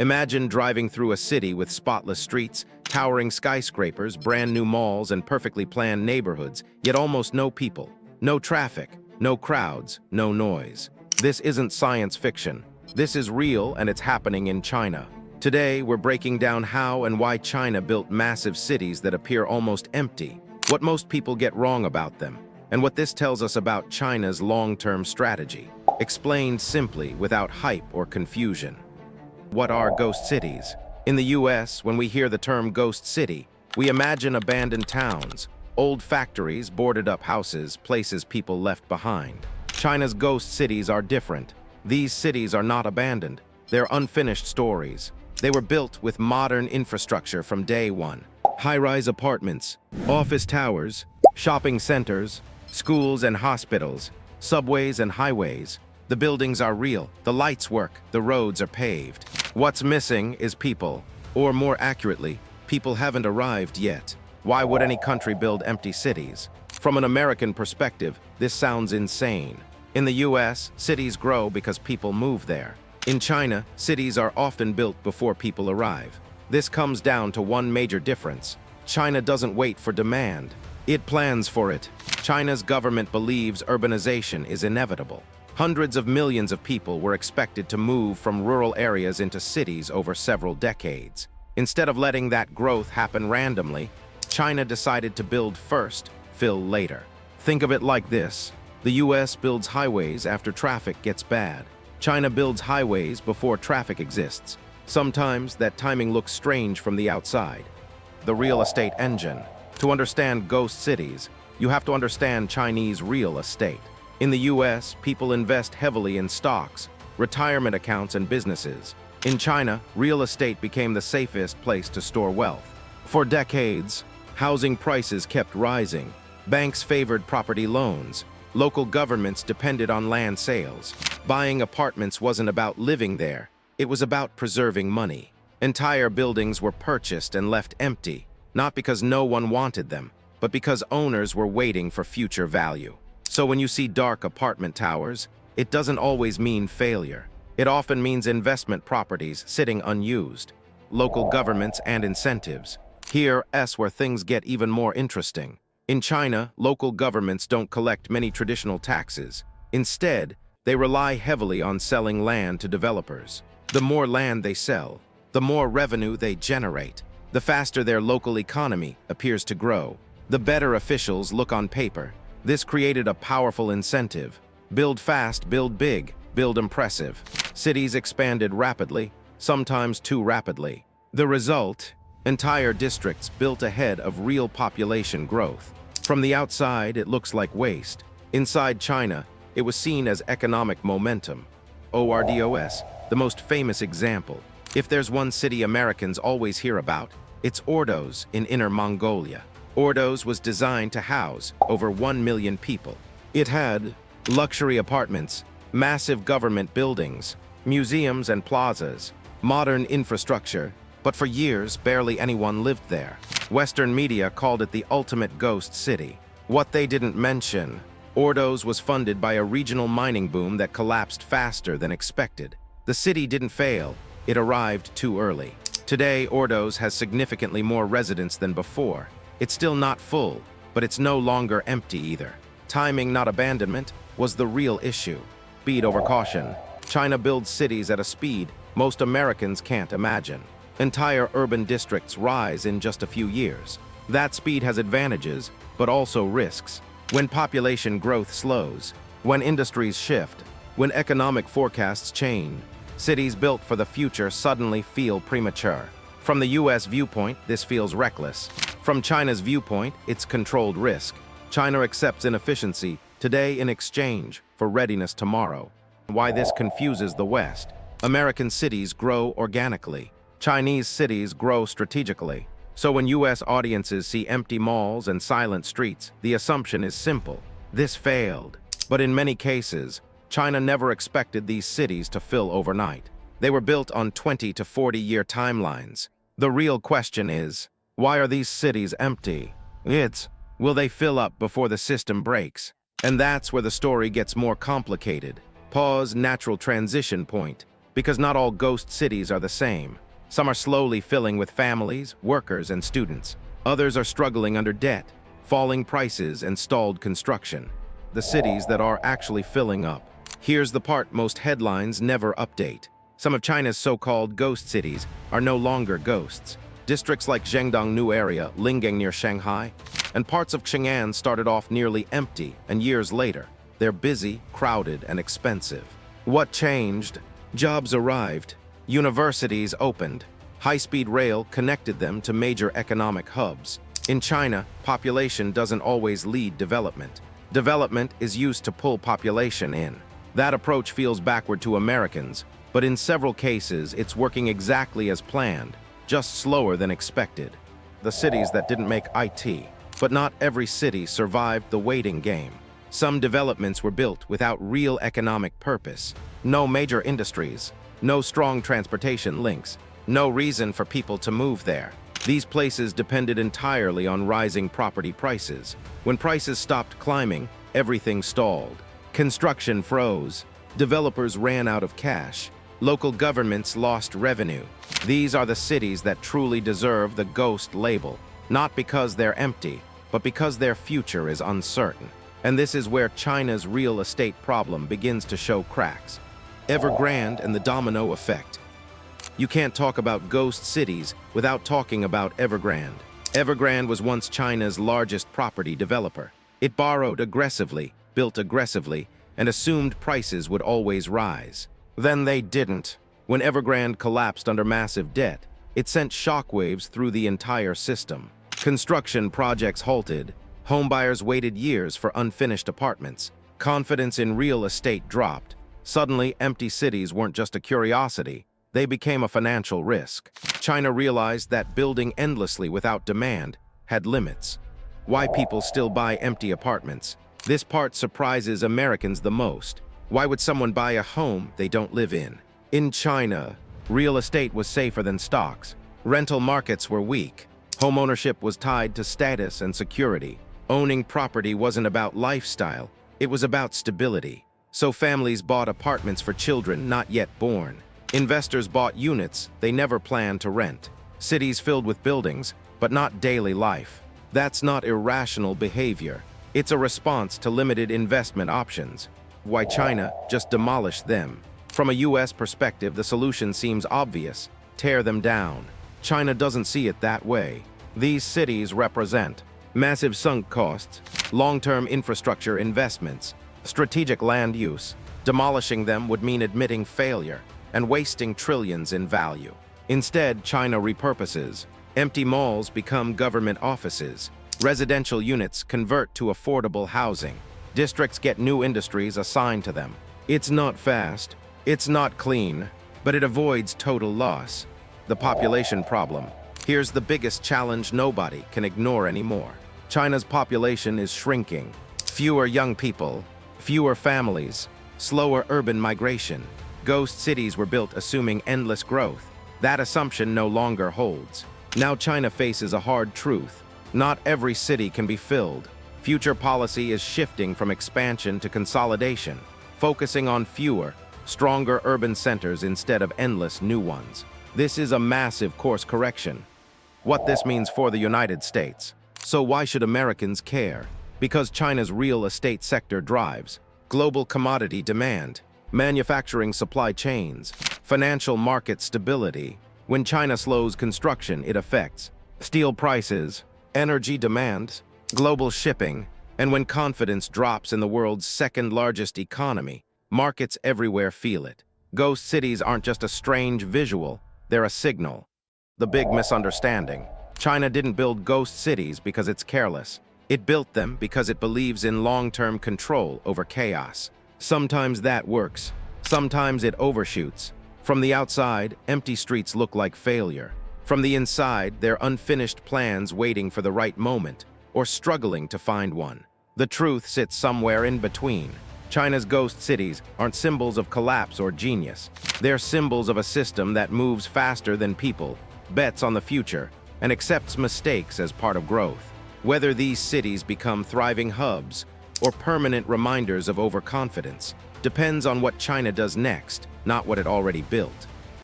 Imagine driving through a city with spotless streets, towering skyscrapers, brand new malls, and perfectly planned neighborhoods, yet almost no people, no traffic, no crowds, no noise. This isn't science fiction. This is real, and it's happening in China. Today, we're breaking down how and why China built massive cities that appear almost empty, what most people get wrong about them, and what this tells us about China's long-term strategy. Explained simply, without hype or confusion. What are ghost cities? In the US, when we hear the term ghost city, we imagine abandoned towns, old factories, boarded-up houses, places people left behind. China's ghost cities are different. These cities are not abandoned. They're unfinished stories. They were built with modern infrastructure from day one. High-rise apartments, office towers, shopping centers, schools and hospitals, subways and highways. The buildings are real, the lights work, the roads are paved. What's missing is people, or more accurately, people haven't arrived yet. Why would any country build empty cities? From an American perspective, this sounds insane. In the US, cities grow because people move there. In China, cities are often built before people arrive. This comes down to one major difference. China doesn't wait for demand. It plans for it. China's government believes urbanization is inevitable. Hundreds of millions of people were expected to move from rural areas into cities over several decades. Instead of letting that growth happen randomly, China decided to build first, fill later. Think of it like this. The US builds highways after traffic gets bad. China builds highways before traffic exists. Sometimes that timing looks strange from the outside. The real estate engine. To understand ghost cities, you have to understand Chinese real estate. In the US, people invest heavily in stocks, retirement accounts, and businesses. In China, real estate became the safest place to store wealth. For decades, housing prices kept rising. Banks favored property loans. Local governments depended on land sales. Buying apartments wasn't about living there. It was about preserving money. Entire buildings were purchased and left empty, not because no one wanted them, but because owners were waiting for future value. So when you see dark apartment towers, it doesn't always mean failure. It often means investment properties sitting unused, local governments and incentives. Here's where things get even more interesting. In China, local governments don't collect many traditional taxes. Instead, they rely heavily on selling land to developers. The more land they sell, the more revenue they generate. The faster their local economy appears to grow, the better officials look on paper. This created a powerful incentive. Build fast, build big, build impressive. Cities expanded rapidly, sometimes too rapidly. The result? Entire districts built ahead of real population growth. From the outside, it looks like waste. Inside China, it was seen as economic momentum. ORDOS, the most famous example. If there's one city Americans always hear about, it's Ordos in Inner Mongolia. Ordos was designed to house over 1 million people. It had luxury apartments, massive government buildings, museums and plazas, modern infrastructure, but for years, barely anyone lived there. Western media called it the ultimate ghost city. What they didn't mention, Ordos was funded by a regional mining boom that collapsed faster than expected. The city didn't fail, it arrived too early. Today, Ordos has significantly more residents than before. It's still not full, but it's no longer empty either. Timing, not abandonment, was the real issue. Speed over caution. China builds cities at a speed most Americans can't imagine. Entire urban districts rise in just a few years. That speed has advantages, but also risks. When population growth slows, when industries shift, when economic forecasts change, cities built for the future suddenly feel premature. From the US viewpoint, this feels reckless. From China's viewpoint, it's controlled risk. China accepts inefficiency today in exchange for readiness tomorrow. Why this confuses the West. American cities grow organically. Chinese cities grow strategically. So when US audiences see empty malls and silent streets, the assumption is simple. This failed. But in many cases, China never expected these cities to fill overnight. They were built on 20 to 40-year timelines. The real question is, why are these cities empty? Will they fill up before the system breaks? And that's where the story gets more complicated. Pause, natural transition point. Because not all ghost cities are the same. Some are slowly filling with families, workers, and students. Others are struggling under debt, falling prices, and stalled construction. The cities that are actually filling up. Here's the part most headlines never update. Some of China's so-called ghost cities are no longer ghosts. Districts like Zhengdong New Area, Lingang near Shanghai, and parts of Chang'an started off nearly empty, and years later, they're busy, crowded, and expensive. What changed? Jobs arrived. Universities opened. High-speed rail connected them to major economic hubs. In China, population doesn't always lead development. Development is used to pull population in. That approach feels backward to Americans, but in several cases, it's working exactly as planned, just slower than expected. The cities that didn't make IT. But not every city survived the waiting game. Some developments were built without real economic purpose. No major industries, no strong transportation links, no reason for people to move there. These places depended entirely on rising property prices. When prices stopped climbing, everything stalled. Construction froze. Developers ran out of cash. Local governments lost revenue. These are the cities that truly deserve the ghost label, not because they're empty, but because their future is uncertain. And this is where China's real estate problem begins to show cracks. Evergrande and the domino effect. You can't talk about ghost cities without talking about Evergrande. Evergrande was once China's largest property developer. It borrowed aggressively, built aggressively, and assumed prices would always rise. Then they didn't. When Evergrande collapsed under massive debt, it sent shockwaves through the entire system. Construction projects halted. Homebuyers waited years for unfinished apartments. Confidence in real estate dropped. Suddenly, empty cities weren't just a curiosity. They became a financial risk. China realized that building endlessly without demand had limits. Why people still buy empty apartments? This part surprises Americans the most. Why would someone buy a home they don't live in? In China, real estate was safer than stocks. Rental markets were weak. Homeownership was tied to status and security. Owning property wasn't about lifestyle, it was about stability. So families bought apartments for children not yet born. Investors bought units they never planned to rent. Cities filled with buildings, but not daily life. That's not irrational behavior. It's a response to limited investment options. Why China just demolished them. From a US perspective, the solution seems obvious. Tear them down. China doesn't see it that way. These cities represent massive sunk costs, long-term infrastructure investments, strategic land use. Demolishing them would mean admitting failure and wasting trillions in value. Instead, China repurposes. Empty malls become government offices. Residential units convert to affordable housing. Districts get new industries assigned to them. It's not fast, it's not clean, but it avoids total loss. The population problem. Here's the biggest challenge nobody can ignore anymore. China's population is shrinking. Fewer young people, fewer families, slower urban migration. Ghost cities were built assuming endless growth. That assumption no longer holds. Now China faces a hard truth. Not every city can be filled. Future policy is shifting from expansion to consolidation, focusing on fewer, stronger urban centers instead of endless new ones. This is a massive course correction. What this means for the United States. So why should Americans care? Because China's real estate sector drives global commodity demand, manufacturing supply chains, financial market stability. When China slows construction, it affects steel prices, energy demand, global shipping, and when confidence drops in the world's second-largest economy, markets everywhere feel it. Ghost cities aren't just a strange visual, they're a signal. The big misunderstanding. China didn't build ghost cities because it's careless. It built them because it believes in long-term control over chaos. Sometimes that works. Sometimes it overshoots. From the outside, empty streets look like failure. From the inside, they're unfinished plans waiting for the right moment, or struggling to find one. The truth sits somewhere in between. China's ghost cities aren't symbols of collapse or genius. They're symbols of a system that moves faster than people, bets on the future, and accepts mistakes as part of growth. Whether these cities become thriving hubs or permanent reminders of overconfidence depends on what China does next. not what it already built.